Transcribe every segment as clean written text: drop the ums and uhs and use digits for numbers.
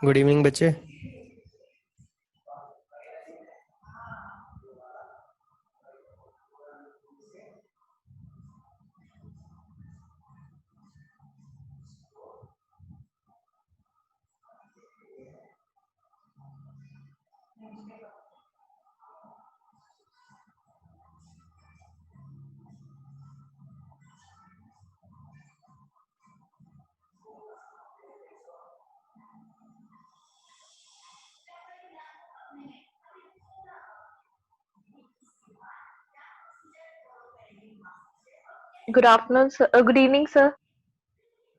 Good evening बच्चे। Good afternoon, sir. Good evening, sir.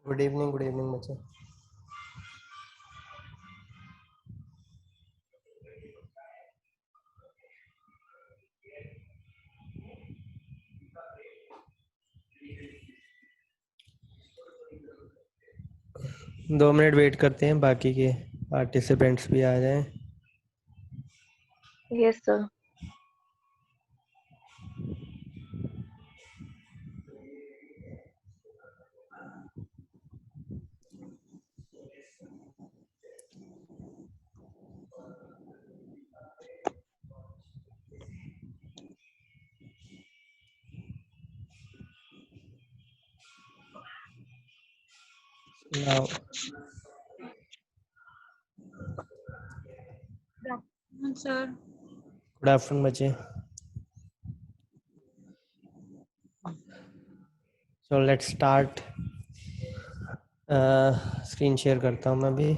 Good evening बच्चे। दो minute wait करते हैं, बाकी के पार्टिसिपेंट्स भी आ जाएं। Yes, sir. Now, Good afternoon, sir. Good afternoon बच्चे। So let's start. Screen share करता हूँ मैं अभी।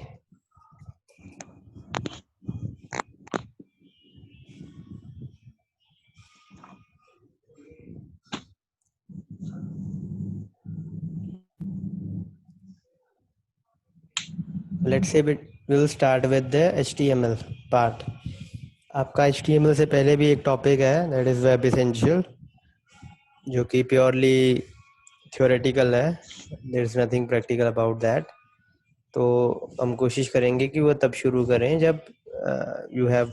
Let's say we will start with the HTML part. आपका HTML से पहले भी एक टॉपिक है, दैट इज़ वेब एसेंशियल, जो कि प्योरली थ्योरेटिकल है। There is nothing practical about that. तो हम कोशिश करेंगे कि वो तब शुरू करें जब you have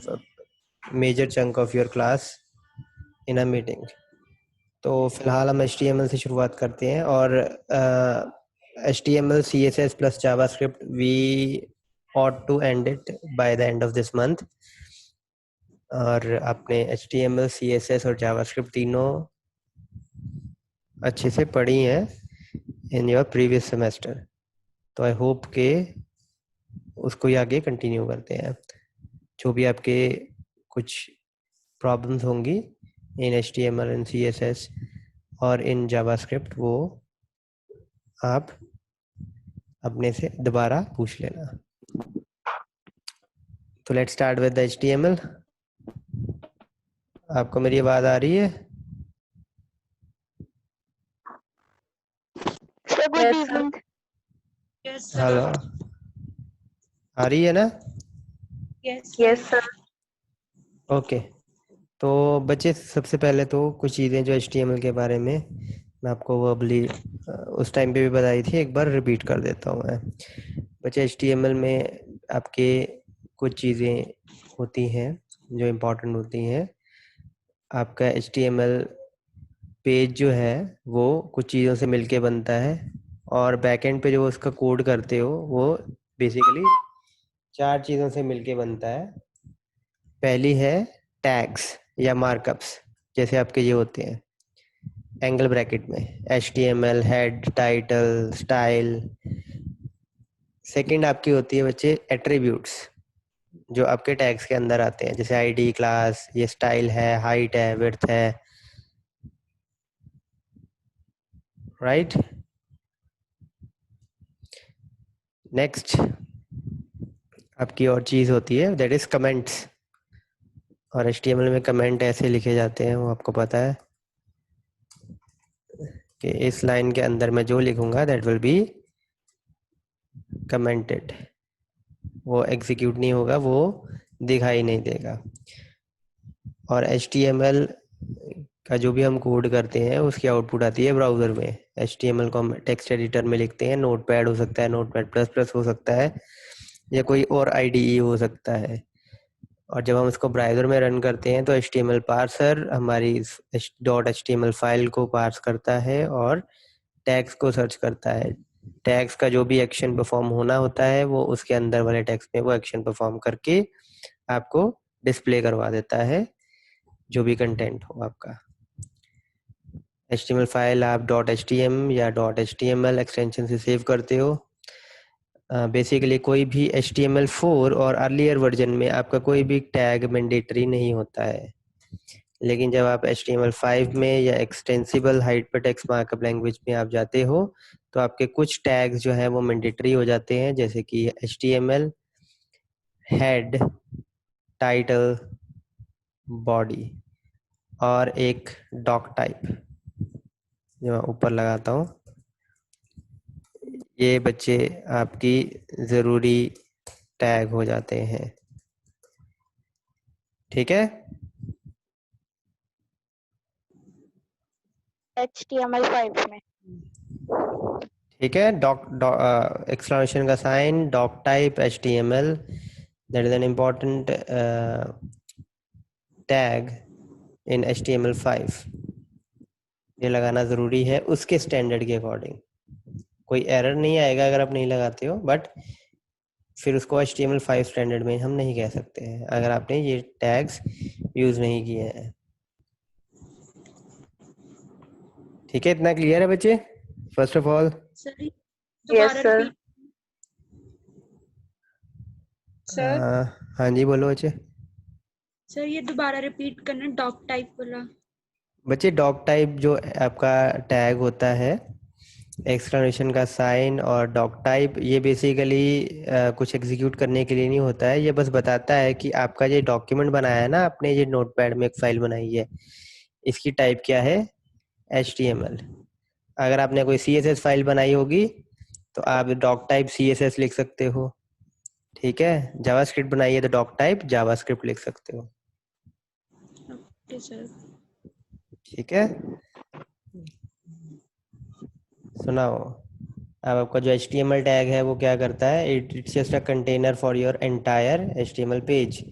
major chunk of your class in a meeting. तो फिलहाल हम HTML से शुरुआत करते हैं, और HTML, CSS plus JavaScript we ought to end it by the end of this month। और आपने HTML, CSS और जावास्क्रिप्ट तीनों अच्छे से पढ़ी हैं इन योर प्रीवियस सेमेस्टर। तो आई होप के उसको ही आगे कंटिन्यू करते हैं। जो भी आपके कुछ प्रॉब्लम्स होंगी इन HTML, इन CSS और इन जावास्क्रिप्ट, वो आप अपने से दोबारा पूछ लेना। तो let's start with the HTML। आपको मेरी आवाज़ आ रही है? Sir, good Yes, sir. evening. Yes, sir. Hello, आ रही है ना? Yes, sir. Yes, sir. Okay. तो बच्चे, सबसे पहले तो कुछ चीज़ें जो HTML के बारे में मैं आपको वर्बली उस टाइम पे भी बताई थी, एक बार रिपीट कर देता हूँ मैं। बच्चे, HTML में आपके कुछ चीज़ें होती हैं जो इम्पोर्टेंट होती हैं। आपका HTML पेज जो है वो कुछ चीज़ों से मिलके बनता है, और बैकएंड पे जो उसका कोड करते हो वो बेसिकली 4 चीज़ों से मिलके बनता है। पहली है टैग्स या मार्कअप्स, जैसे आपके ये होते हैं एंगल ब्रैकेट में HTML, head, title, style. Second आपकी होती है बच्चे एट्रीब्यूट्स, जो आपके टैग्स के अंदर आते हैं, जैसे आईडी, क्लास, ये स्टाइल है, हाइट है, विड्थ है, राइट। नेक्स्ट आपकी और चीज़ होती है, दैट इज कमेंट्स। और HTML में कमेंट ऐसे लिखे जाते हैं, वो आपको पता है। कि इस लाइन के अंदर मैं जो लिखूंगा दैट विल बी कमेंटेड, वो एग्जीक्यूट नहीं होगा, वो दिखाई नहीं देगा। और HTML का जो भी हम कोड करते हैं उसकी आउटपुट आती है ब्राउज़र में। HTML को हम टेक्स्ट एडिटर में लिखते हैं, नोटपैड हो सकता है, नोटपैड प्लस प्लस हो सकता है, या कोई और IDE हो सकता है। और जब हम इसको ब्राउज़र में रन करते हैं तो HTML पार्सर हमारी .html फाइल को पार्स करता है और टैग्स को सर्च करता है। टैग्स का जो भी एक्शन परफॉर्म होना होता है वो उसके अंदर वाले टैग्स में वो एक्शन परफॉर्म करके आपको डिस्प्ले करवा देता है जो भी कंटेंट हो आपका। HTML फाइल आप .htm या .html एक्सटेंशन से सेव करते हो। बेसिकली कोई भी HTML4 और अर्लियर वर्जन में आपका कोई भी टैग मैंडेटरी नहीं होता है, लेकिन जब आप HTML5 में या एक्सटेंसिबल हाइपरटेक्स्ट मार्कअप लैंग्वेज में आप जाते हो तो आपके कुछ टैग्स जो है वो मैंडेटरी हो जाते हैं, जैसे कि HTML, हेड, टाइटल, बॉडी और एक डॉक टाइप जो मैं ऊपर लगाता हूँ। ये बच्चे आपकी ज़रूरी टैग हो जाते हैं, ठीक है। HTML5 में। ठीक है, डॉक एक्सक्लेमेशन का sign, doc type, HTML, that is an important tag in HTML5। ये लगाना ज़रूरी है उसके स्टैंडर्ड के अकॉर्डिंग। कोई एरर नहीं आएगा अगर आप नहीं लगाते हो, बट फिर उसको HTML5 स्टैंडर्ड में हम नहीं कह सकते हैं अगर आपने ये टैग्स यूज़ नहीं किए हैं। ठीक है, इतना क्लियर है बच्चे? First of all sir Yes, दोबारा sir. रिपीट सर हाँ जी बोलो बच्चे। सर ये दोबारा रिपीट करना, डॉक टाइप वाला। बच्चे डॉग टाइप जो आपका टैग होता है, एक्सक्लेमेशन का साइन और डॉग टाइप, ये बेसिकली कुछ एग्जीक्यूट करने के लिए नहीं होता है। ये बस बताता है कि आपका ये डॉक्यूमेंट बनाया है ना आपने, ये नोटपैड में एक फाइल बनाई है, इसकी टाइप क्या है, HTML। अगर आपने कोई CSS फाइल बनाई होगी तो आप डॉग टाइप CSS लिख सकते हो, ठीक है। जावास्क्रिप्ट बनाई है तो डॉग टाइप जावास्क्रिप्ट लिख सकते हो, ओके सर। ठीक है। सुनाओ, अब आपका जो HTML टैग है वो क्या करता है, it's just a container for your entire HTML page.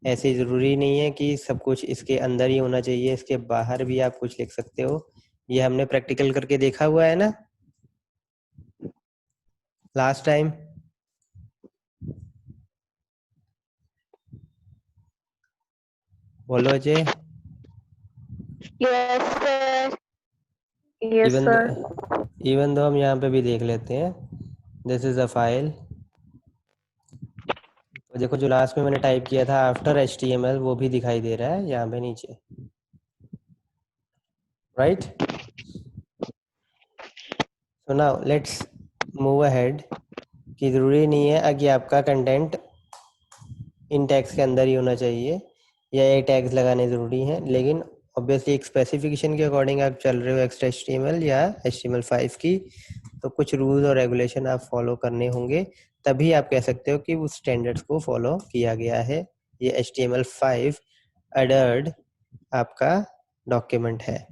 ऐसे ज़रूरी नहीं है कि सब कुछ इसके अंदर ही होना चाहिए, इसके बाहर भी आप कुछ लिख सकते हो। ये हमने प्रैक्टिकल करके देखा हुआ है ना लास्ट टाइम। बोलो Ajay. Yes, sir. Yes, even sir. Even though हम यहाँ पे भी देख लेते हैं, दिस इज अ फाइल। तो देखो जो लास्ट में मैंने टाइप किया था आफ्टर HTML वो भी दिखाई दे रहा है यहाँ पे नीचे, right. So now let's move ahead, कि ज़रूरी नहीं है कि आपका कंटेंट इन टैग्स के अंदर ही होना चाहिए या ये टैग्स लगाने ज़रूरी हैं, लेकिन ऑब्वियसली एक स्पेसिफिकेशन के अकॉर्डिंग आप चल रहे हो एक्स्ट्रा HTML या HTML5 की, तो कुछ रूल्स और रेगुलेशन आप फॉलो करने होंगे, तभी आप कह सकते हो कि उस स्टैंडर्ड्स को फॉलो किया गया है। ये HTML5 अडर्ड आपका डॉक्यूमेंट है।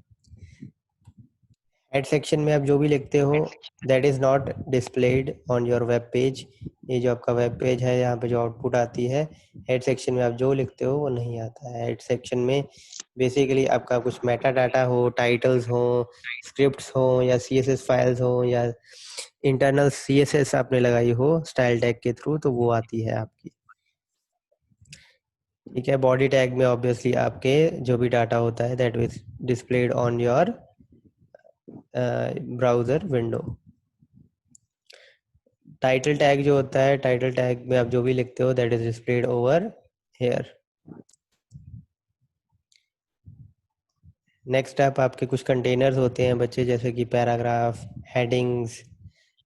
हेड सेक्शन में आप जो भी लिखते हो that is not displayed on your web page. ये जो आपका वेब पेज है यहाँ पे जो आउटपुट आती है, हेड सेक्शन में आप जो लिखते हो वो नहीं आता है। हेड सेक्शन में बेसिकली आपका कुछ मेटा डाटा हो, टाइटल्स हो, स्क्रिप्ट्स हो, या CSS फाइल्स हो, या इंटरनल CSS आपने लगाई हो स्टाइल टैग के थ्रू, तो वो आती है आपकी, ठीक है। बॉडी टैग में ऑब्वियसली आपके जो भी डाटा होता है that is displayed on your browser window. Title tag जो होता है, टाइटल टैग में आप जो भी लिखते हो that is displayed over here. Next आप आपके कुछ कंटेनर्स होते हैं बच्चे, जैसे कि पैराग्राफ, हेडिंग्स,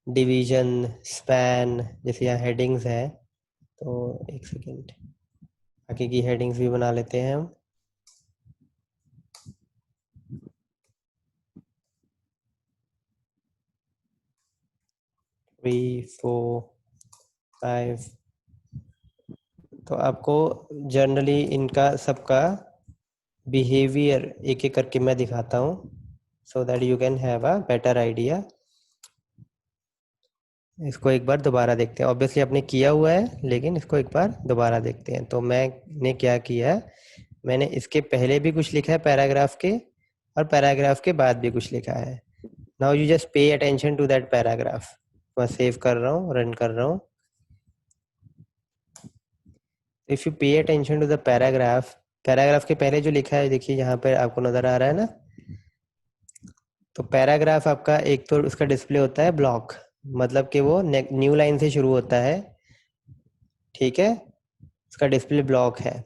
डिवीजन, स्पैन। जैसे यहाँ हेडिंग्स है तो एक सेकेंड, बाकी की हेडिंग्स भी बना लेते हैं हम। 3 4 5। तो आपको जनरली इनका सबका बिहेवियर एक एक करके मैं दिखाता हूँ, so that you can have a better idea. इसको एक बार दोबारा देखते हैं। ऑब्वियसली आपने किया हुआ है, लेकिन इसको एक बार दोबारा देखते हैं। तो मैंने क्या किया है, मैंने इसके पहले भी कुछ लिखा है पैराग्राफ के, और पैराग्राफ के बाद भी कुछ लिखा है। Now you just pay attention to that paragraph. मैं सेव कर रहा हूँ, रन कर रहा हूँ। If you pay attention to the paragraph, paragraph के पहले जो लिखा है देखिए, यहाँ पर आपको नजर आ रहा है ना। तो पैराग्राफ आपका एक तो उसका डिस्प्ले होता है ब्लॉक, मतलब कि वो न्यू लाइन से शुरू होता है, ठीक है। उसका डिस्प्ले ब्लॉक है,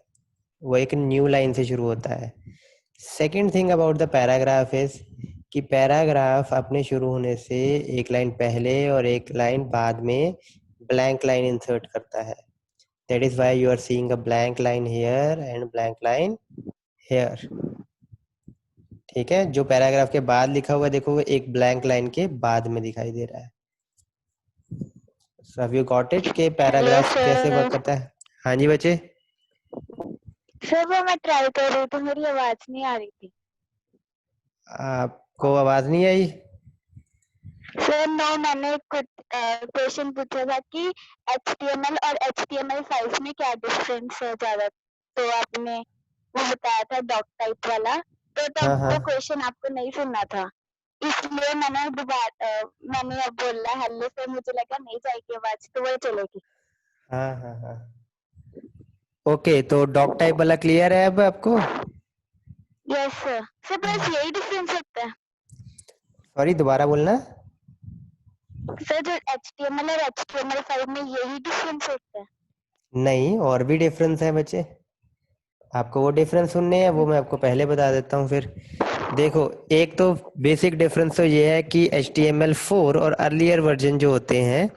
वो एक न्यू लाइन से शुरू होता है। Second thing about the paragraph is कि पैराग्राफ अपने शुरू होने से एक लाइन पहले और एक लाइन बाद में ब्लैंक लाइन इंसर्ट करता है। That is why you are seeing a blank line here and blank line here, ठीक है। जो पैराग्राफ के बाद लिखा हुआ है देखो, वो एक ब्लैंक लाइन के बाद में दिखाई दे रहा है। So have you got it कि हेलो पैराग्राफ कैसे वर्क सर। करता है? हाँ जी बच्चे। सर वो मैं ट्राई कर रही थी, मेरी आवाज नहीं आ रही थी। आपको आवाज नहीं आई? सर नो, मैंने कुछ क्वेश्चन पूछा था कि HTML और HTML5 में क्या डिफरेंस है ज्यादा, तो आपने वो बताया था डॉक टाइप वाला, तो हाँ तब हाँ वो क्वेश्चन आपको नहीं सुनना था, इसलिए मैंने दोबारा मैंने अब बोला हेलो सर, मुझे लगा नहीं जाएगी आवाज तो वो चलेगी। हाँ हाँ हाँ। ओके, तो डॉक टाइप वाला क्लियर है अब आपको? Yes sir. सर बस यही डिफरेंस होता है सॉरी, दोबारा बोलना। सर, जो HTML और HTML5 में यही डिफरेंस होता है? नहीं, और भी डिफरेंस है बच्चे। आपको वो डिफरेंस सुनने हैं, वो मैं आपको पहले बता देता हूँ फिर। देखो, एक तो बेसिक डिफरेंस तो ये है कि HTML4 और अर्लियर वर्जन जो होते हैं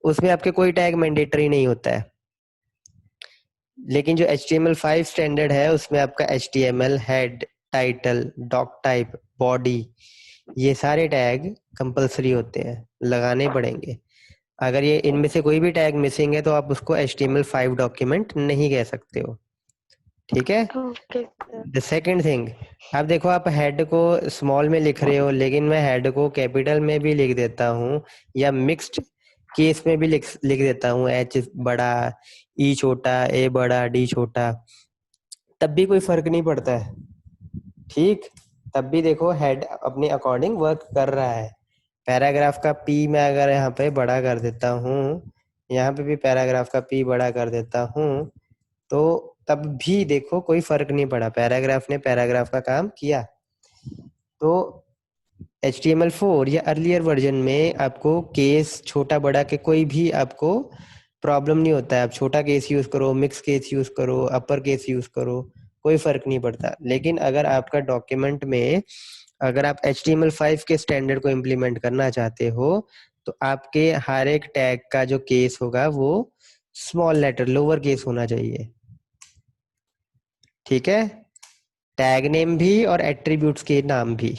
उसमें आपके कोई टैग मैंडेटरी नहीं होता है, लेकिन जो HTML5 स्टैंडर्ड है उसमें आपका HTML, head, title, doc type, body, ये सारे टैग कंपलसरी होते हैं, लगाने पड़ेंगे। अगर ये इनमें से कोई भी टैग मिसिंग है तो आप उसको HTML5 डॉक्यूमेंट नहीं कह सकते हो, ठीक है। Okay sir. The second thing, अब देखो आप हेड को स्मॉल में लिख रहे हो, लेकिन मैं हेड को कैपिटल में भी लिख देता हूँ, या मिक्स्ड केस में भी लिख देता हूँ, H बड़ा, E छोटा, A बड़ा, D छोटा, तब भी कोई फर्क नहीं पड़ता है, ठीक। तब भी देखो हेड अपने अकॉर्डिंग वर्क कर रहा है। पैराग्राफ का P मैं अगर यहाँ पे बड़ा कर देता हूँ, यहाँ पे भी पैराग्राफ का P बड़ा कर देता हूँ, तो तब भी देखो कोई फर्क नहीं पड़ा, पैराग्राफ ने पैराग्राफ का काम किया। तो HTML4 या अर्लियर वर्जन में आपको केस छोटा बड़ा के कोई भी आपको प्रॉब्लम नहीं होता है। आप छोटा केस यूज करो, मिक्स केस यूज करो, अपर केस यूज करो, कोई फर्क नहीं पड़ता। लेकिन अगर आपका डॉक्यूमेंट में अगर आप HTML5 के स्टैंडर्ड को इम्प्लीमेंट करना चाहते हो, तो आपके हर एक टैग का जो केस होगा वो स्मॉल लेटर, लोअर केस होना चाहिए, ठीक है। टैग नेम भी और एट्रीब्यूट्स के नाम भी।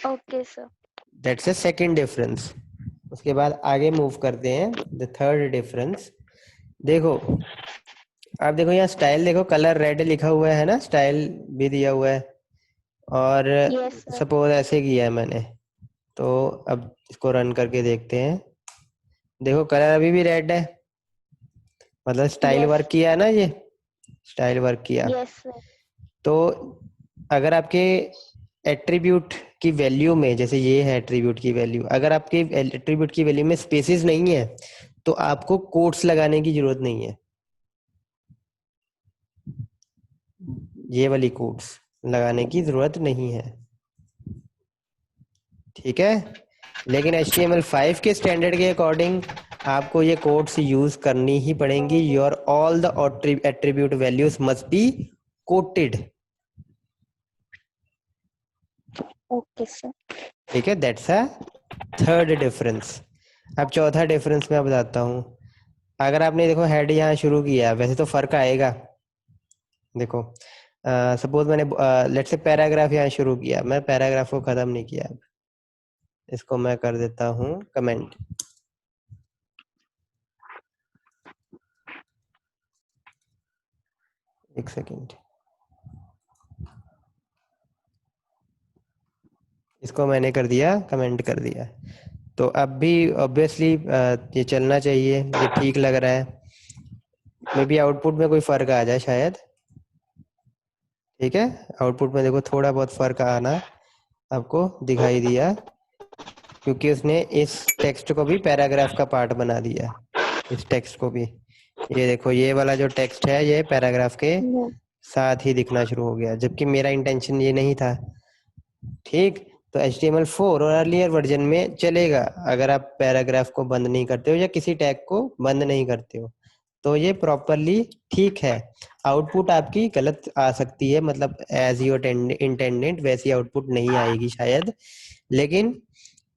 Okay sir. That's a second difference. उसके बाद आगे मूव करते हैं, द थर्ड डिफरेंस। देखो, आप देखो यहाँ स्टाइल देखो, कलर रेड लिखा हुआ है ना, स्टाइल भी दिया हुआ है, और यस सर। सपोज ऐसे किया है मैंने, तो अब इसको रन करके देखते हैं। देखो कलर अभी भी रेड है, मतलब स्टाइल यस। वर्क किया है ना, ये स्टाइल वर्क किया। Yes sir. तो अगर आपके एट्रीब्यूट की वैल्यू में, जैसे ये है एट्रीब्यूट की वैल्यू, अगर आपके एट्रीब्यूट की वैल्यू में स्पेसेस नहीं है तो आपको कोट्स लगाने की जरूरत नहीं है, ये वाली कोट्स लगाने की जरूरत नहीं है, ठीक है। लेकिन HTML5 के स्टैंडर्ड के अकॉर्डिंग आपको ये कोट्स यूज करनी ही पड़ेंगी। Your all the attribute values must be coated, okay sir. ठीक है। That's a third difference. अब चौथा डिफरेंस मैं बताता हूँ। अगर आपने देखो हेड यहाँ शुरू किया, वैसे तो फर्क आएगा। देखो सपोज मैंने लेट्स से पैराग्राफ यहाँ शुरू किया, मैं पैराग्राफ को खत्म नहीं किया, इसको मैं कर देता हूँ कमेंट। एक सेकेंड, इसको मैंने कर दिया, कमेंट कर दिया। तो अब भी ऑब्वियसली ये चलना चाहिए, ये ठीक लग रहा है। मे बी आउटपुट में कोई फर्क आ जाए शायद। ठीक है, आउटपुट में देखो थोड़ा बहुत फर्क आना आपको दिखाई दिया, क्योंकि उसने इस टेक्स्ट को भी पैराग्राफ का पार्ट बना दिया, इस टेक्स्ट को भी। ये देखो, ये वाला जो टेक्स्ट है ये पैराग्राफ के साथ ही दिखना शुरू हो गया, जबकि मेरा इंटेंशन ये नहीं था। ठीक, तो HTML4 और अर्लियर वर्जन में चलेगा अगर आप पैराग्राफ को बंद नहीं करते हो या किसी टैग को बंद नहीं करते हो, तो ये प्रॉपरली ठीक है। आउटपुट आपकी गलत आ सकती है, मतलब एज यू इंटेंडेड वैसी आउटपुट नहीं आएगी शायद, लेकिन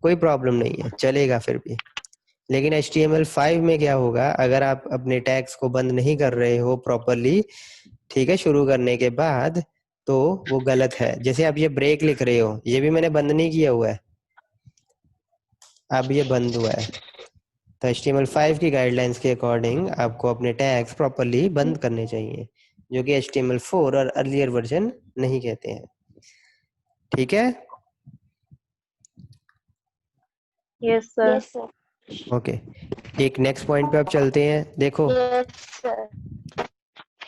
कोई प्रॉब्लम नहीं है, चलेगा फिर भी। लेकिन HTML5 में क्या होगा, अगर आप अपने टैग्स को बंद नहीं कर रहे हो प्रॉपरली, ठीक है, शुरू करने के बाद, तो वो गलत है। जैसे आप ये ब्रेक लिख रहे हो, ये भी मैंने बंद नहीं किया हुआ है, अब ये बंद हुआ है। तो HTML5 की गाइडलाइंस के अकॉर्डिंग आपको अपने टैग्स प्रॉपरली बंद करने चाहिए, जो कि HTML4 और अर्लियर वर्जन नहीं कहते हैं। ठीक है, yes sir. Yes sir. Okay. एक नेक्स्ट पॉइंट पे आप चलते हैं। देखो यस सर।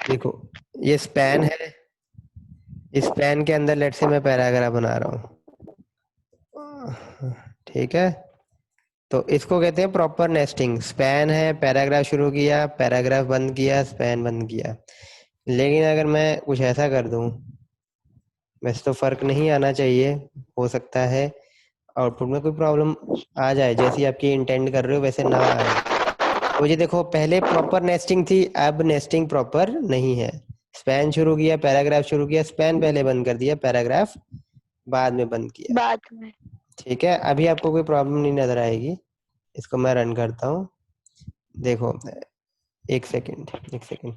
देखो, ये स्पैन है, इस स्पैन के अंदर लेट से मैं पैराग्राफ बना रहा हूँ, ठीक है। तो इसको कहते हैं प्रॉपर नेस्टिंग। स्पैन है, पैराग्राफ शुरू किया, पैराग्राफ बंद किया, स्पैन बंद किया। लेकिन अगर मैं कुछ ऐसा कर दूं, वैसे तो फर्क नहीं आना चाहिए, हो सकता है आउटपुट में कोई प्रॉब्लम आ जाए, जैसी आपकी इंटेंड कर रहे हो वैसे ना आए। तो ये देखो, पहले प्रॉपर नेस्टिंग थी, अब नेस्टिंग प्रॉपर नहीं है। स्पैन शुरू किया, पैराग्राफ शुरू किया, स्पैन पहले बंद कर दिया, पैराग्राफ बाद में बंद किया। बाद में। ठीक है, अभी आपको कोई प्रॉब्लम नहीं नजर आएगी। इसको मैं रन करता हूँ, देखो। एक सेकंड, एक सेकंड,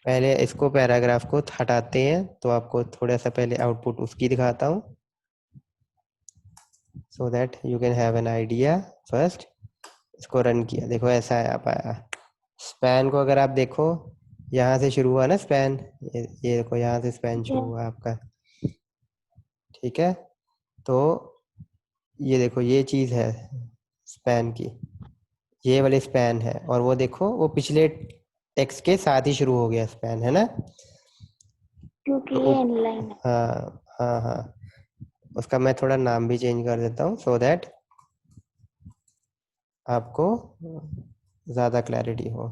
पहले इसको पैराग्राफ को हटाते हैं, तो आपको थोड़ा सा पहले आउटपुट उसकी दिखाता हूँ, so that you can have an idea first. इसको रन किया, देखो ऐसा है, आप आया। स्पैन को अगर आप देखो, यहाँ से शुरू हुआ ना स्पैन, ये देखो यहाँ से स्पैन शुरू हुआ आपका। ठीक है, तो ये देखो, ये चीज है स्पैन की, ये वाले स्पैन है, और वो देखो वो पिछले टेक्स्ट के साथ ही शुरू हो गया स्पैन, है ना। क्योंकि तो ये इनलाइन है। हाँ हाँ हाँ, उसका मैं थोड़ा नाम भी चेंज कर देता हूँ, सो दैट आपको ज्यादा क्लैरिटी हो।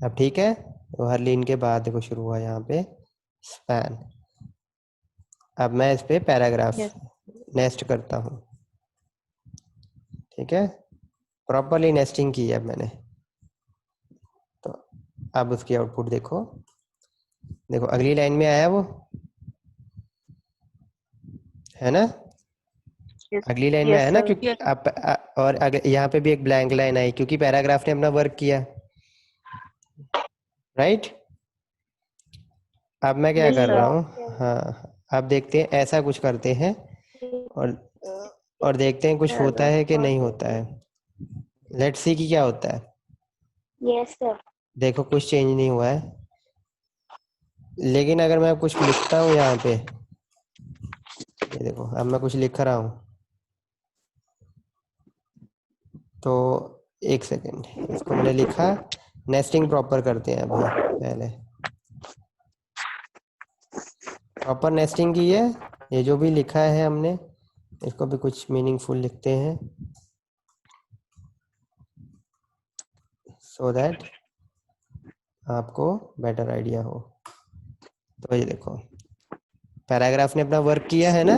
अब ठीक है, तो हर लाइन के बाद देखो शुरू हुआ यहाँ पे स्पैन। अब मैं इस पे पैराग्राफ नेस्ट करता हूँ, ठीक है, प्रॉपरली नेस्टिंग की है मैंने। तो अब उसकी आउटपुट देखो, देखो अगली लाइन में आया वो, है ना, अगली लाइन में आया ना, क्योंकि आप और यहाँ पे भी एक ब्लैंक लाइन आई, क्योंकि पैराग्राफ ने अपना वर्क किया, राइट। अब मैं क्या कर रहा हूँ, हाँ, अब देखते हैं, ऐसा कुछ करते हैं और देखते हैं कुछ होता है कि नहीं होता है। लेट्स सी कि क्या होता है। Yes sir. देखो कुछ चेंज नहीं हुआ है, लेकिन अगर मैं कुछ लिखता हूँ यहाँ पे, ये देखो अब मैं कुछ लिख रहा हूँ, तो एक सेकेंड, इसको मैंने लिखा, नेस्टिंग प्रॉपर करते हैं अभी। पहले प्रॉपर नेस्टिंग की है, ये जो भी लिखा है हमने, इसको भी कुछ मीनिंगफुल लिखते हैं, सो दैट आपको बेटर आइडिया हो। तो ये देखो, पैराग्राफ ने अपना वर्क किया है ना,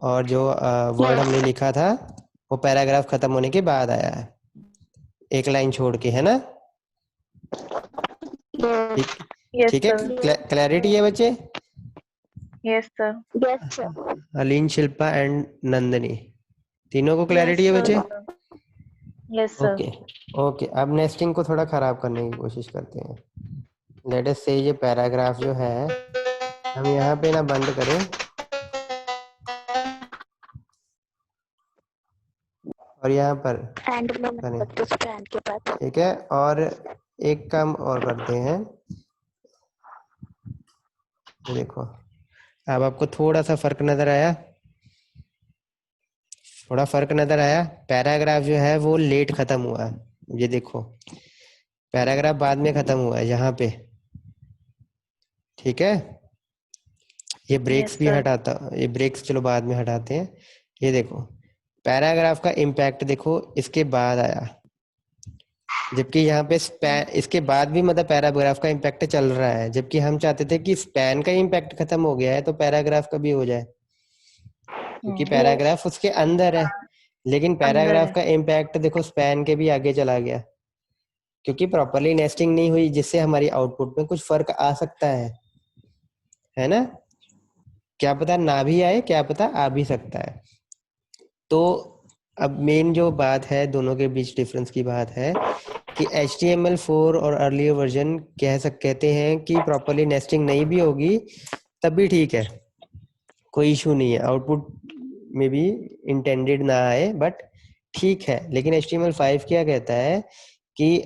और जो वर्ड हमने लिखा था वो पैराग्राफ खत्म होने के बाद आया है, एक लाइन छोड़ के, है ना। ठीक है, क्लैरिटी है बच्चे। Yes sir. Yes sir. Aleen, Shilpa and Nandini, तीनों को क्लैरिटी है बच्चे। Yes sir. ओके ओके, अब नेस्टिंग को थोड़ा खराब करने की कोशिश करते हैं। लेट अस से ये पैराग्राफ जो है हम यहाँ पे ना बंद करें, और यहाँ पर एंड में करें, नंबर 2 स्टैंड के बाद। ठीक है। और एक काम और करते हैं, ये देखो, अब आपको थोड़ा सा फर्क नजर आया, थोड़ा फर्क नजर आया। पैराग्राफ जो है वो लेट खत्म हुआ है, ये देखो पैराग्राफ बाद में खत्म हुआ है यहाँ पे, ठीक है। ये ब्रेक्स Yes, भी sir. हटाता, ये ब्रेक्स चलो बाद में हटाते हैं। ये देखो पैराग्राफ का इम्पैक्ट देखो इसके बाद आया, जबकि यहाँ पे स्पैन इसके बाद भी मतलब पैराग्राफ का इम्पैक्ट चल रहा है, जबकि हम चाहते थे कि स्पैन का इम्पैक्ट खत्म हो गया है तो पैराग्राफ का भी हो जाए, क्योंकि पैराग्राफ उसके अंदर है। लेकिन पैराग्राफ है। का इम्पैक्ट देखो स्पैन के भी आगे चला गया, क्योंकि प्रॉपरली नेस्टिंग नहीं हुई, जिससे हमारी आउटपुट में कुछ फर्क आ सकता है ना। क्या पता ना भी आए, क्या पता आ भी सकता है। तो अब मेन जो बात है, दोनों के बीच डिफरेंस की बात है कि HTML4 और अर्लियर वर्जन कहते हैं कि प्रॉपरली नेस्टिंग नहीं भी होगी तब भी ठीक है, कोई इशू नहीं है, आउटपुट में भी इंटेंडेड ना आए बट ठीक है। लेकिन HTML5 क्या कहता है कि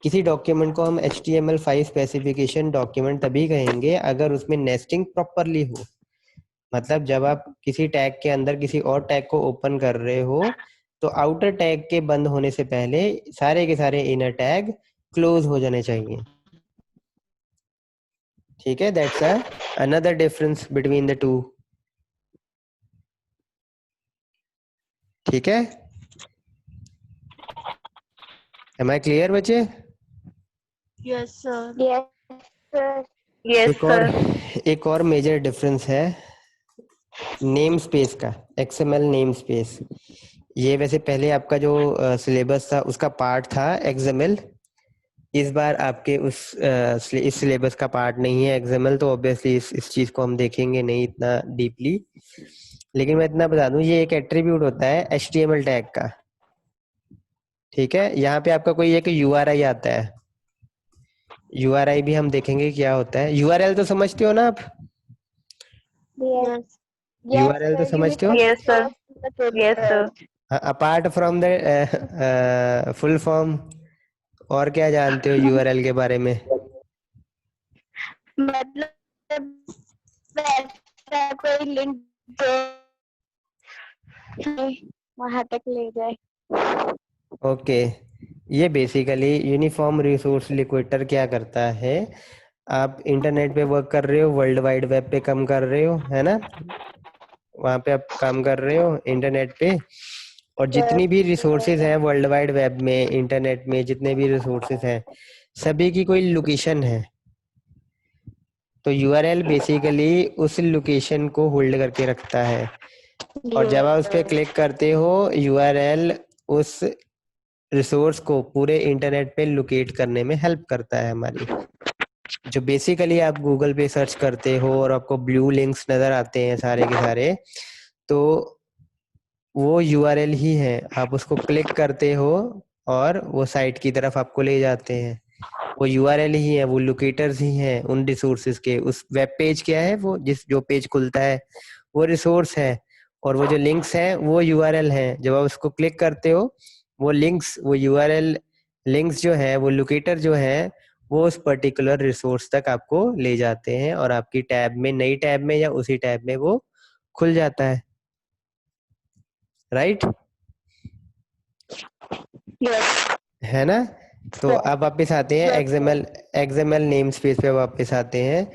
किसी डॉक्यूमेंट को हम HTML5 स्पेसिफिकेशन डॉक्यूमेंट तभी कहेंगे अगर उसमें नेस्टिंग प्रॉपरली हो। मतलब जब आप किसी टैग के अंदर किसी और टैग को ओपन कर रहे हो तो आउटर टैग के बंद होने से पहले सारे के सारे इनर टैग क्लोज हो जाने चाहिए, ठीक है। That's another difference between the two, ठीक है। एम आई क्लियर बच्चे? Yes sir. Yes sir. Yes, sir. एक और मेजर डिफरेंस है नेम स्पेस का, XML नेम स्पेस। ये वैसे पहले आपका जो सिलेबस था उसका पार्ट था XML, इस बार आपके इस सिलेबस का पार्ट नहीं है XML, तो ऑब्वियसली इस चीज को हम देखेंगे नहीं इतना डीपली। लेकिन मैं इतना बता दूं, ये एक एट्रीब्यूट होता है HTML टैग का, ठीक है। यहाँ पे आपका कोई एक URI आता है, URI भी हम देखेंगे क्या होता है। URL तो समझते हो ना आप? यस URL तो समझते हो? Yes, sir. Yes, sir. Apart from the full form, और क्या जानते हो URL के बारे में? मतलब वैसा कोई लिंक जो वहां तक ले जाए। ओके, ये बेसिकली यूनिफॉर्म रिसोर्स लिक्विडेटर क्या करता है, आप इंटरनेट पे वर्क कर रहे हो, वर्ल्ड वाइड वेब पे काम कर रहे हो, है ना, वहां पे आप काम कर रहे हो इंटरनेट पे, और जितनी भी रिसोर्सेज हैं वर्ल्ड वाइड वेब में, इंटरनेट में जितने भी रिसोर्सेज हैं सभी की कोई लोकेशन है। तो URL बेसिकली उस लोकेशन को होल्ड करके रखता है, और जब आप उस पर क्लिक करते हो URL उस रिसोर्स को पूरे इंटरनेट पे लोकेट करने में हेल्प करता है हमारी। जो बेसिकली आप गूगल पे सर्च करते हो और आपको ब्लू लिंक्स नजर आते हैं सारे के सारे, तो वो URL ही है, आप उसको क्लिक करते हो और वो साइट की तरफ आपको ले जाते हैं। वो URL ही है, वो लोकेटर्स ही हैं उन रिसोर्सेज के। उस वेब पेज क्या है, वो जो पेज खुलता है वो रिसोर्स है, और वो जो लिंक्स हैं वो URL हैं। जब आप उसको क्लिक करते हो वो लिंक्स, वो URL लिंक्स जो है, वो लोकेटर जो है, वो उस पर्टिकुलर रिसोर्स तक आपको ले जाते हैं और आपकी टैब में, नई टैब में या उसी टैब में वो खुल जाता है, राइट? है ना। तो अब वापस आते हैं XML नेम स्पेस पे वापस आते हैं।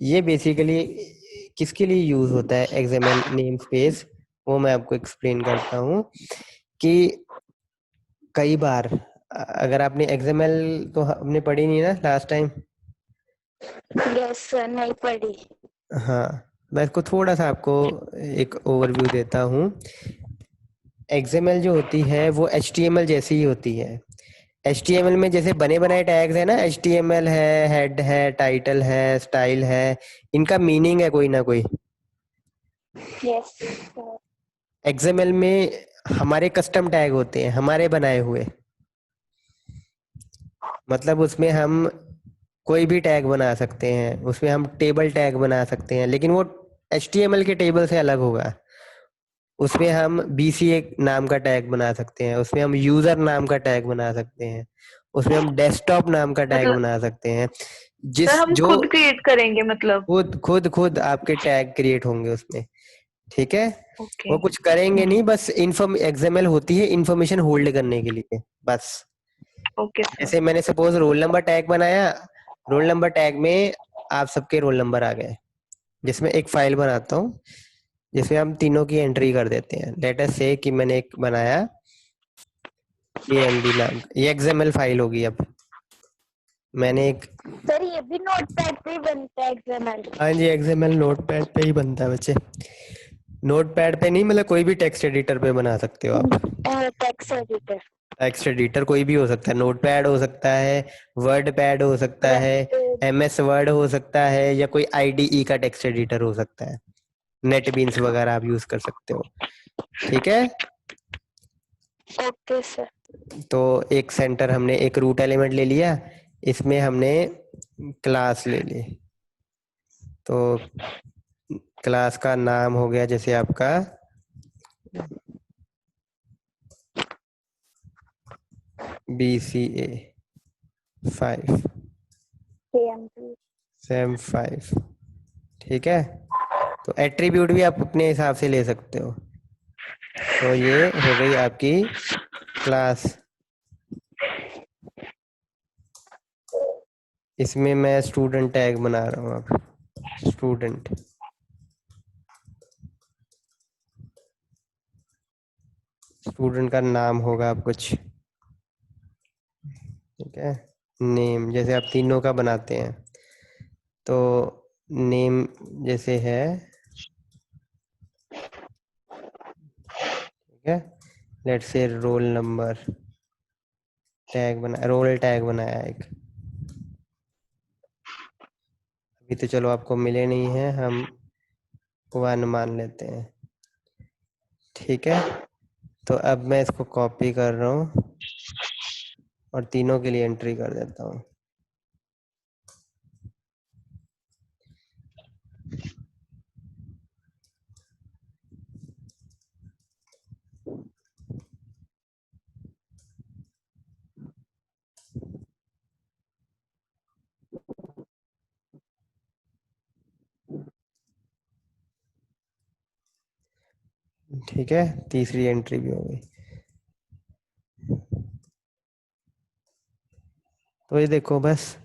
ये बेसिकली किसके लिए यूज होता है XML नेम स्पेस, वो मैं आपको एक्सप्लेन करता हूँ कि कई बार अगर आपने XML तो हमने पढ़ी नहीं ना लास्ट टाइम? यस सर, नहीं पढ़ी। हाँ, मैं इसको थोड़ा सा आपको एक ओवरव्यू देता हूँ। XML जो होती है वो HTML जैसी ही होती है। HTML में जैसे बने बनाए टैग्स है ना, HTML है, हेड है, टाइटल है, स्टाइल है, इनका मीनिंग है कोई ना कोई। यस XML में हमारे कस्टम टैग होते हैं, हमारे बनाए हुए, मतलब उसमें हम कोई भी टैग बना सकते हैं, उसमें हम टेबल टैग बना सकते हैं, लेकिन वो HTML के टेबल से अलग होगा। उसमें हम BCA नाम का टैग बना सकते हैं, उसमें हम यूजर नाम का टैग बना सकते हैं, उसमें हम डेस्कटॉप नाम का टैग मतलब बना सकते हैं। सर जिस हम जो खुद क्रिएट करेंगे मतलब। खुद आपके टैग क्रिएट होंगे उसमें। ठीक है, ओके। वो कुछ करेंगे नहीं, बस XML होती है इंफॉर्मेशन होल्ड करने के लिए बस। Okay sir. जैसे मैंने सपोज रोल नंबर टैग बनाया, रोल नंबर टैग में आप सबके रोल नंबर आ गए, जिसमें एक फाइल बनाता हूँ जिसमें हम तीनों की एंट्री कर देते हैं। लेट अस से कि मैंने एक बनाया AMD नाम का, ये XML फाइल होगी। अब मैंने एक, सर ये भी नोटपैड पे ही बनता है XML? हाँ जी, XML नोटपैड पे ही बनता है बच्चे। नोटपैड पे नहीं, मतलब कोई भी टेक्स्ट एडिटर पे बना सकते हो आप। Text editor. टेक्स्ट एडिटर कोई भी हो सकता है, नोटपैड हो सकता है, वर्ड पैड हो सकता है, MS वर्ड हो सकता है, या कोई IDE का टेक्स्ट एडिटर हो सकता है। नेटबीन्स वगैरह आप यूज कर सकते हो। ठीक है, ओके सर। तो एक सेंटर हमने, एक रूट एलिमेंट ले लिया, इसमें हमने क्लास ले ली। तो क्लास का नाम हो गया जैसे आपका BCA 5 SAM 5। ठीक है, तो एट्रीब्यूट भी आप अपने हिसाब से ले सकते हो। तो ये हो गई आपकी क्लास। इसमें मैं स्टूडेंट टैग बना रहा हूँ अब। स्टूडेंट, स्टूडेंट का नाम होगा आप कुछ, ठीक है। नेम, जैसे आप तीनों का बनाते हैं तो नेम जैसे है, ठीक है। Let's say roll number tag बना, रोल टैग बनाया एक। अभी तो चलो आपको मिले नहीं है, हम 1 मान लेते हैं। ठीक है, तो अब मैं इसको कॉपी कर रहा हूँ और तीनों के लिए एंट्री कर देता हूँ। ठीक है, तीसरी एंट्री भी हो गई। तो ये देखो, बस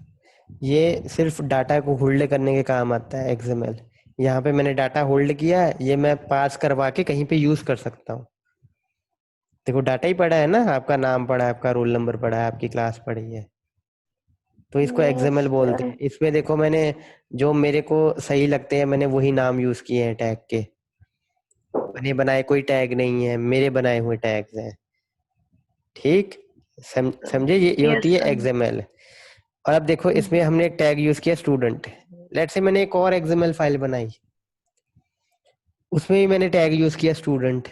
ये सिर्फ डाटा को होल्ड करने के काम आता है XML। यहाँ पे मैंने डाटा होल्ड किया, ये मैं पास करवा के कहीं पे यूज कर सकता हूँ। देखो डाटा ही पड़ा है ना, आपका नाम पड़ा है, आपका रोल नंबर पड़ा है, आपकी क्लास पड़ी है, तो इसको XML बोलते हैं। इसमें देखो मैंने जो मेरे को सही लगते हैं मैंने वही नाम यूज किए हैं टैग के। बने बनाए कोई टैग नहीं है, मेरे बनाए हुए टैग्स हैं। ठीक, समझे, ये यस होती है सर। XML। और अब देखो इसमें हमने एक टैग यूज किया स्टूडेंट। लेट से मैंने एक और XML फाइल बनाई, उसमें भी मैंने टैग यूज किया स्टूडेंट,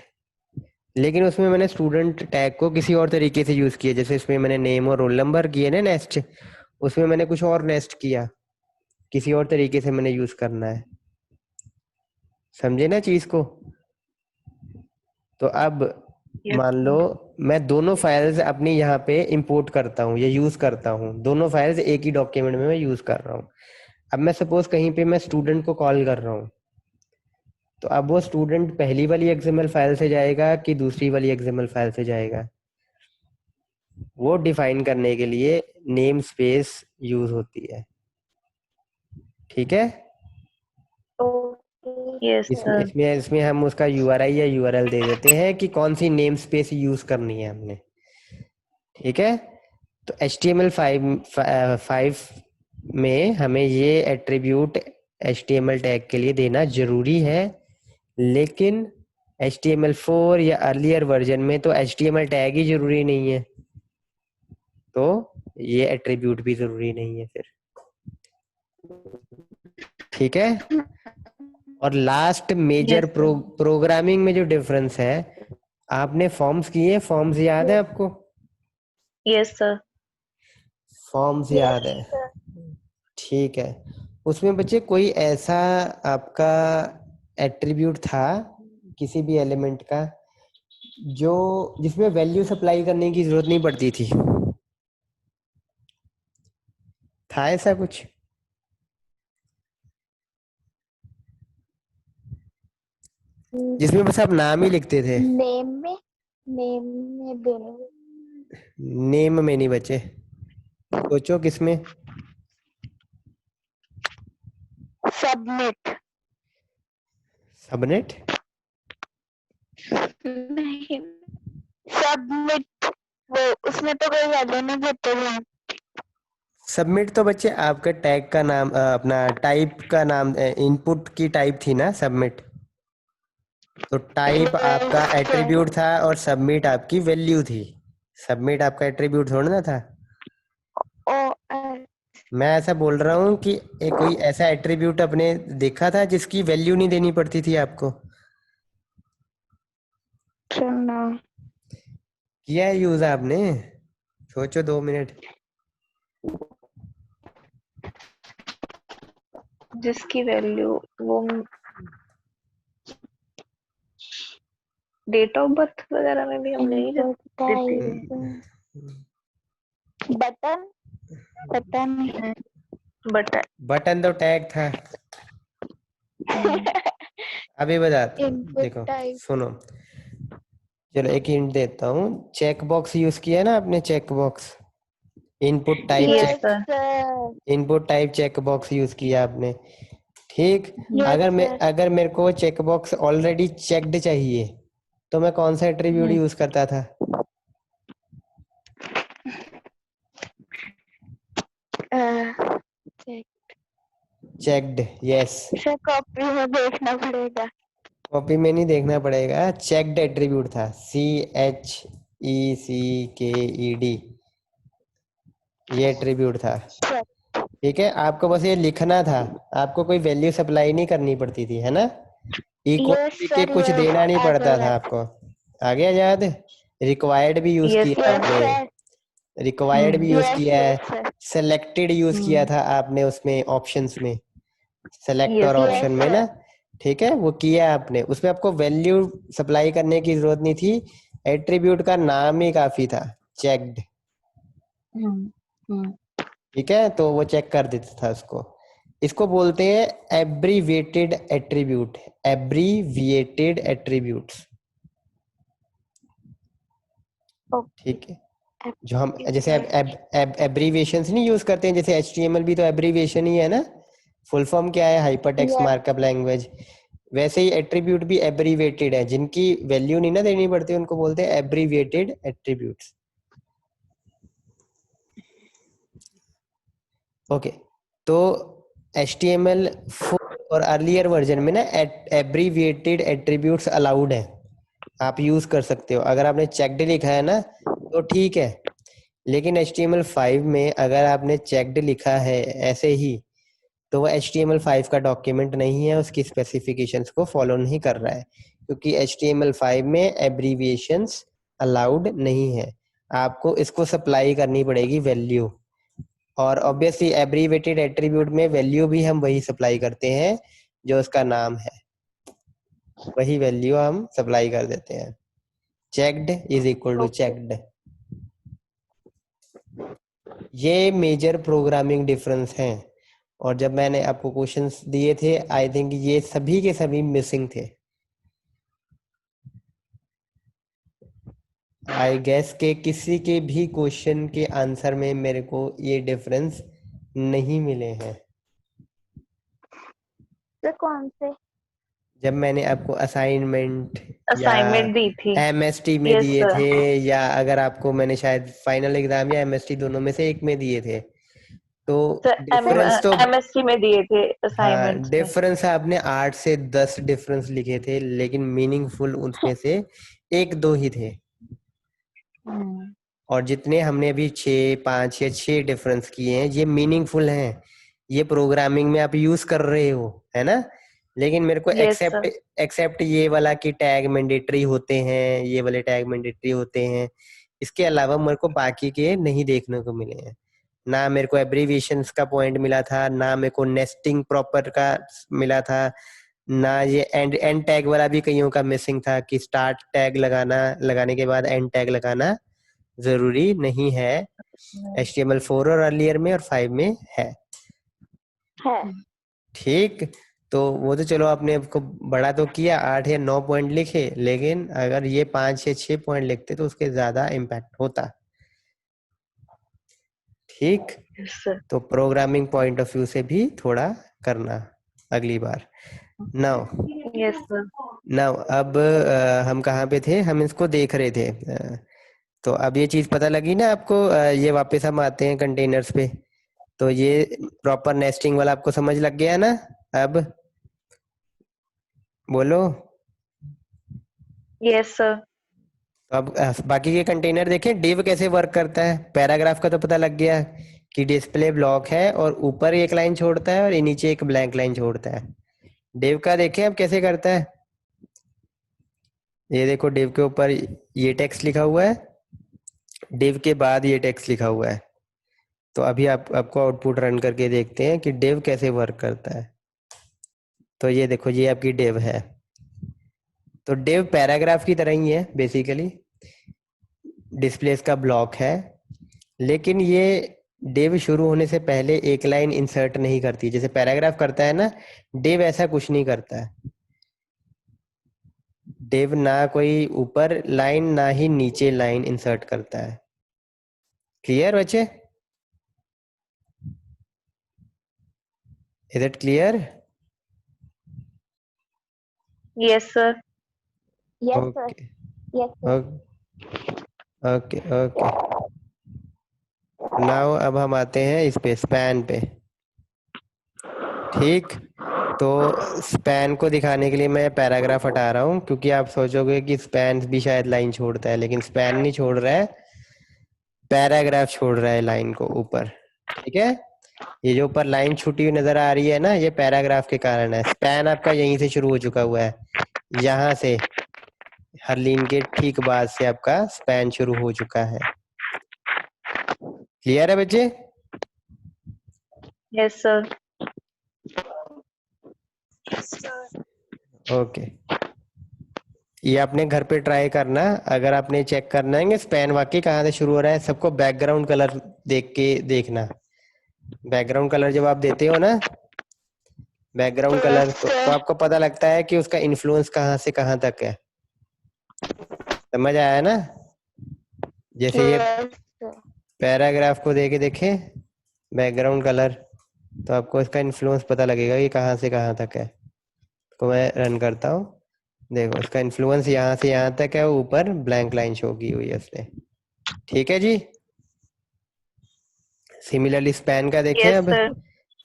लेकिन उसमें मैंने स्टूडेंट टैग को किसी और तरीके से यूज किया। जैसे इसमें मैंने नेम और रोल नंबर किए ना नेस्ट, उसमें मैंने कुछ और नेस्ट किया, किसी और तरीके से मैंने यूज करना है। समझे ना चीज को। तो अब यस मान लो मैं दोनों फाइल्स अपनी यहाँ पे इंपोर्ट करता हूँ या यूज करता हूँ, दोनों फाइल्स एक ही डॉक्यूमेंट में मैं यूज कर रहा हूँ। अब मैं सपोज कहीं पे मैं स्टूडेंट को कॉल कर रहा हूँ, तो अब वो स्टूडेंट पहली वाली XML फाइल से जाएगा कि दूसरी वाली XML फाइल से जाएगा, वो डिफाइन करने के लिए नेम स्पेस यूज होती है। ठीक है, यस इसमें सर। इसमें इसमें हम उसका URI या URL दे देते हैं कि कौन सी नेम स्पेस यूज करनी है हमने। ठीक है, तो HTML5 में हमें ये एट्रीब्यूट HTML टैग के लिए देना जरूरी है, लेकिन HTML4 या अर्लियर वर्जन में तो HTML टैग ही जरूरी नहीं है, तो ये एट्रीब्यूट भी जरूरी नहीं है फिर। ठीक है, और last major yes sir. Programming में जो डिफरेंस है, आपने फॉर्म्स किए, फॉर्म्स याद है आपको? Yes sir. फॉर्म्स याद है, ठीक है। उसमें बच्चे कोई ऐसा आपका एट्रीब्यूट था किसी भी एलिमेंट का जो जिसमें वैल्यू सप्लाई करने की जरूरत नहीं पड़ती थी, था ऐसा कुछ? जिसमें बस आप नाम ही लिखते थे? नेम में देने नेम में नहीं बचे, सोचो किसमें? Submit subnet? नहीं, सबमिट वो उसमें तो कोई वैल्यू नहीं देते हैं। सबमिट तो बच्चे आपका टैग का नाम अपना टाइप का नाम, इनपुट की टाइप थी ना सबमिट। तो टाइप आपका एट्रीब्यूट था और सबमिट आपकी वैल्यू थी। सबमिट आपका एट्रीब्यूट थोड़ा ना था। मैं ऐसा बोल रहा हूँ कि कोई ऐसा एट्रीब्यूट अपने देखा था जिसकी वैल्यू नहीं देनी पड़ती थी आपको? किया है यूज आपने? सोचो 2 मिनट। जिसकी वैल्यू वो डेट ऑफ बर्थ वगैरह में भी हम नहीं देते थे। बटन पता नहीं। बटन तो टैग था। अभी बताता हूँ, Input देखो type. सुनो, चलो एक हिंट देता हूँ। चेक बॉक्स यूज किया ना आपने? Check box, input type Yes, check, sir. Input type check box use किया आपने, ठीक? Yes, sir. अगर मेरे को चेक बॉक्स ऑलरेडी चेक्ड चाहिए तो मैं कौन सा एट्रीब्यूट यूज करता था? Checked, yes. इसे कॉपी में देखना पड़ेगा। कॉपी में नहीं देखना पड़ेगा, चेक्ड एट्रीब्यूट था, CHECKED, ये एट्रीब्यूट था, ठीक है? आपको बस ये लिखना था, आपको कोई वैल्यू सप्लाई नहीं करनी पड़ती थी, है ना? इक्वल लिख के कुछ देना नहीं पड़ता था आपको। आ गया याद? रिक्वायर्ड भी यूज Yes, किया sir. आपने, रिक्वायर्ड भी यूज Yes, किया है, yes, sir. सेलेक्टेड यूज किया था आपने उसमें, ऑप्शंस में, सेलेक्ट Yes, और sir. ऑप्शन में ना, ठीक है? वो किया आपने, उसमें आपको वैल्यू सप्लाई करने की जरूरत नहीं थी, एट्रीब्यूट का नाम ही काफी था, चेक्ड, ठीक है? तो वो चेक कर देता था उसको। इसको बोलते हैं एब्रीविएटेड एट्रीब्यूट, एब्रीविएटेड एट्रीब्यूट्स, ठीक है? जो हम जैसे एब्रीविएशंस नहीं यूज करते हैं, जैसे HTML भी तो एब्रीविएशन ही है ना, फुल फॉर्म क्या है? Hypertext Yes. Markup language. वैसे ही एट्रीब्यूट भी एब्रीविएटेड है, जिनकी वैल्यू नहीं ना देनी पड़ती उनको बोलते हैं एब्रीविएटेड एट्रीब्यूट्स। ओके, तो HTML4 और अर्लियर वर्जन में ना एब्रीविएटेड एट्रीब्यूट्स अलाउड है, आप यूज कर सकते हो। अगर आपने चेक्ड लिखा है ना तो ठीक है, लेकिन HTML5 में अगर आपने चेक्ड लिखा है ऐसे ही तो वो HTML5 का डॉक्यूमेंट नहीं है, उसकी स्पेसिफिकेशंस को फॉलो नहीं कर रहा है, क्योंकि HTML5 में एब्रीविएशंस अलाउड नहीं है, आपको इसको सप्लाई करनी पड़ेगी वैल्यू। और ऑब्वियसली एब्रीवेटेड एट्रीब्यूट में वैल्यू भी हम वही सप्लाई करते हैं जो उसका नाम है, वही वैल्यू हम सप्लाई कर देते हैं। Checked is equal to checked. ये मेजर प्रोग्रामिंग डिफरेंस हैं, और जब मैंने आपको क्वेश्चंस दिए थे आई थिंक ये सभी के सभी मिसिंग थे। आई गेस के किसी के भी क्वेश्चन के आंसर में मेरे को ये डिफरेंस नहीं मिले हैं। तो कौन से? जब मैंने आपको असाइनमेंट या असाइनमेंट दी थी। MST में Yes, दिए sir. थे, या अगर आपको मैंने शायद फाइनल एग्जाम या MST दोनों में से एक में दिए थे, तो Sir, डिफरेंस तो MSc में दिए थे हाँ, असाइनमेंट्स में। डिफरेंस आपने 8 से 10 डिफरेंस लिखे थे, लेकिन मीनिंगफुल उसमें से 1-2 ही थे, और जितने हमने अभी 6, 5 या 6 डिफरेंस किए हैं ये मीनिंगफुल हैं, ये प्रोग्रामिंग में आप यूज कर रहे हो, है ना? लेकिन मेरे को Yes, sir. एक्सेप्ट ये वाला कि टैग मैंडेटरी होते हैं, ये वाले टैग मैंडेटरी होते हैं, इसके अलावा मेरे को बाकी के नहीं देखने को मिले हैं। ना मेरे को एब्रीविएशंस का पॉइंट मिला था, ना मेरे को नेस्टिंग प्रॉपर का मिला था, ना ये एंड टैग वाला भी कईयों का मिसिंग था कि स्टार्ट टैग लगाने के बाद एंड टैग लगाना जरूरी नहीं है। HTML4 और अर्लियर में और 5 में है। ठीक, तो वो तो चलो आपने आपको बड़ा तो किया, 8 या 9 पॉइंट लिखे, लेकिन अगर ये 5 या 6 पॉइंट लिखते तो उसके ज्यादा इम्पैक्ट होता। ठीक, Yes, sir. तो प्रोग्रामिंग पॉइंट ऑफ व्यू से भी थोड़ा करना अगली बार। Now Yes, sir. नाउ अब हम कहाँ पे थे, हम इसको देख रहे थे। तो अब ये चीज पता लगी ना आपको। ये वापस हम आते हैं कंटेनर्स पे। तो ये प्रॉपर नेस्टिंग वाला आपको समझ लग गया ना। अब बोलो। Yes, sir. तो अब बाकी के कंटेनर देखें, डिव कैसे वर्क करता है। पैराग्राफ का तो पता लग गया कि डिस्प्ले ब्लॉक है और ऊपर एक लाइन छोड़ता है और नीचे एक ब्लैंक लाइन छोड़ता है। डिव का देखें अब कैसे करता है। ये देखो, डिव के ऊपर ये टेक्स्ट लिखा हुआ है, डिव के बाद ये टेक्स्ट लिखा हुआ है। तो अभी आपको आउटपुट रन करके देखते हैं कि डिव कैसे वर्क करता है। तो ये देखो, ये आपकी डिव है। तो डिव पैराग्राफ की तरह ही है बेसिकली, डिस्प्लेस का ब्लॉक है, लेकिन ये डिव शुरू होने से पहले एक लाइन इंसर्ट नहीं करती जैसे पैराग्राफ करता है ना। डिव ऐसा कुछ नहीं करता है। डिव ना कोई ऊपर लाइन ना ही नीचे लाइन इंसर्ट करता है। क्लियर बच्चे? Is it clear? Yes, sir. Yes, sir. Okay Yes, sir. Okay okay. Now अब हम आते हैं इस पे, स्पैन पे। ठीक, तो स्पैन को दिखाने के लिए मैं पैराग्राफ हटा रहा हूँ, क्योंकि आप सोचोगे कि स्पैन भी शायद लाइन छोड़ता है, लेकिन स्पैन नहीं छोड़ रहा है, पैराग्राफ छोड़ रहा है लाइन को ऊपर। ठीक है, ये जो ऊपर लाइन छूटी हुई नजर आ रही है ना, ये पैराग्राफ के कारण है। स्पैन आपका यहीं से शुरू हो चुका हुआ है, यहाँ से हर लाइन के ठीक बाद से आपका स्पैन शुरू हो चुका है। क्लियर है बच्चे? Yes, sir. ओके, ये आपने घर पे ट्राई करना। अगर आपने चेक करना है कि स्पैन वाकई कहाँ से शुरू हो रहा है, सबको बैकग्राउंड कलर देख के देखना। बैकग्राउंड कलर जब आप देते हो ना, बैकग्राउंड कलर, तो आपको पता लगता है कि उसका इन्फ्लुएंस कहाँ से कहाँ तक है। समझ आया ना? जैसे ये Yes, sir. पैराग्राफ को देखे बैकग्राउंड कलर, तो आपको इसका इन्फ्लुएंस पता लगेगा कि कहाँ से कहाँ तक है। तो मैं रन करता हूँ, देखो इसका इन्फ्लुएंस यहाँ से यहाँ तक है, ऊपर ब्लैंक लाइन शो की हुई है उसने। ठीक है जी। सिमिलरली स्पैन का देखें Yes, अब, sir.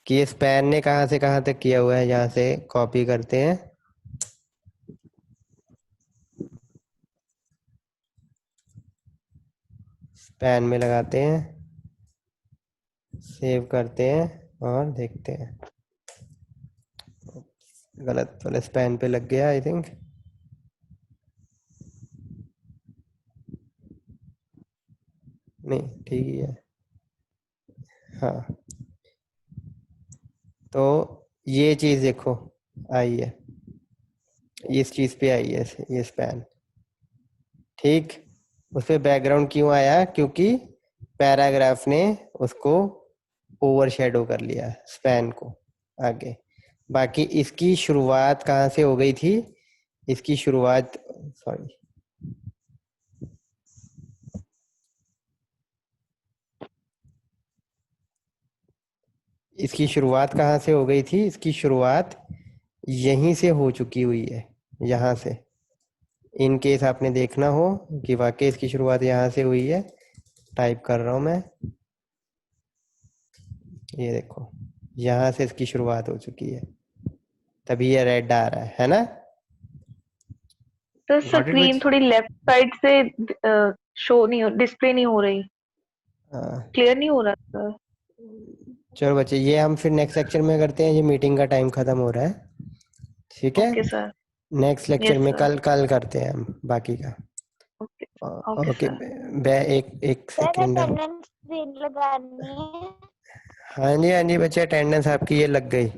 कि ये स्पैन ने कहाँ से कहाँ तक किया हुआ है। यहाँ से कॉपी करते हैं, स्पैन में लगाते हैं, सेव करते हैं और देखते हैं। गलत वाले स्पैन पे लग गया आई थिंक। नहीं, ठीक ही है। हाँ, तो ये चीज देखो आई है, इस चीज पे आई है ये स्पैन। ठीक, उस पे बैकग्राउंड क्यों आया? क्योंकि पैराग्राफ ने उसको ओवरशैडो कर लिया स्पैन को आगे। बाकी इसकी शुरुआत कहाँ से हो गई थी? इसकी शुरुआत, सॉरी, इसकी शुरुआत कहाँ से हो गई थी? इसकी शुरुआत यहीं से हो चुकी हुई है, यहाँ से। इन केस आपने देखना हो कि वाकई इसकी शुरुआत यहाँ से हुई है, टाइप कर रहा हूँ मैं, ये देखो यहाँ से इसकी शुरुआत हो चुकी है, तभी ये रेड आ रहा है ना? तो Got it, स्क्रीन बच्चे? थोड़ी लेफ्ट साइड से शो नहीं हो, डिस्प्ले नहीं हो रही, हाँ, क्लियर नहीं हो रहा सर। चलो बच्चे, ये हम फिर नेक्स्ट लेक्चर में करते हैं, ये मीटिंग का टाइम खत्म हो रहा है। ठीक है, okay sir. Next lecture yes में सर। कल करते हैं हम बाकी का। Okay okay okay, sir. एक सर सेकेंड। अटेंडेंस लगानी है। हाँ जी बच्चे, अटेंडेंस आपकी ये लग गई।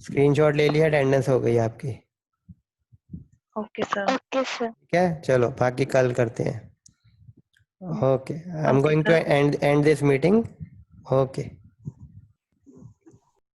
स्क्रीनशॉट ले लिया, अटेंडेंस हो गई आपकी। Okay sir. Okay sir. ठीक है, चलो बाकी कल करते हैं। Okay, I am Okay, going to sir. End this meeting. Okay.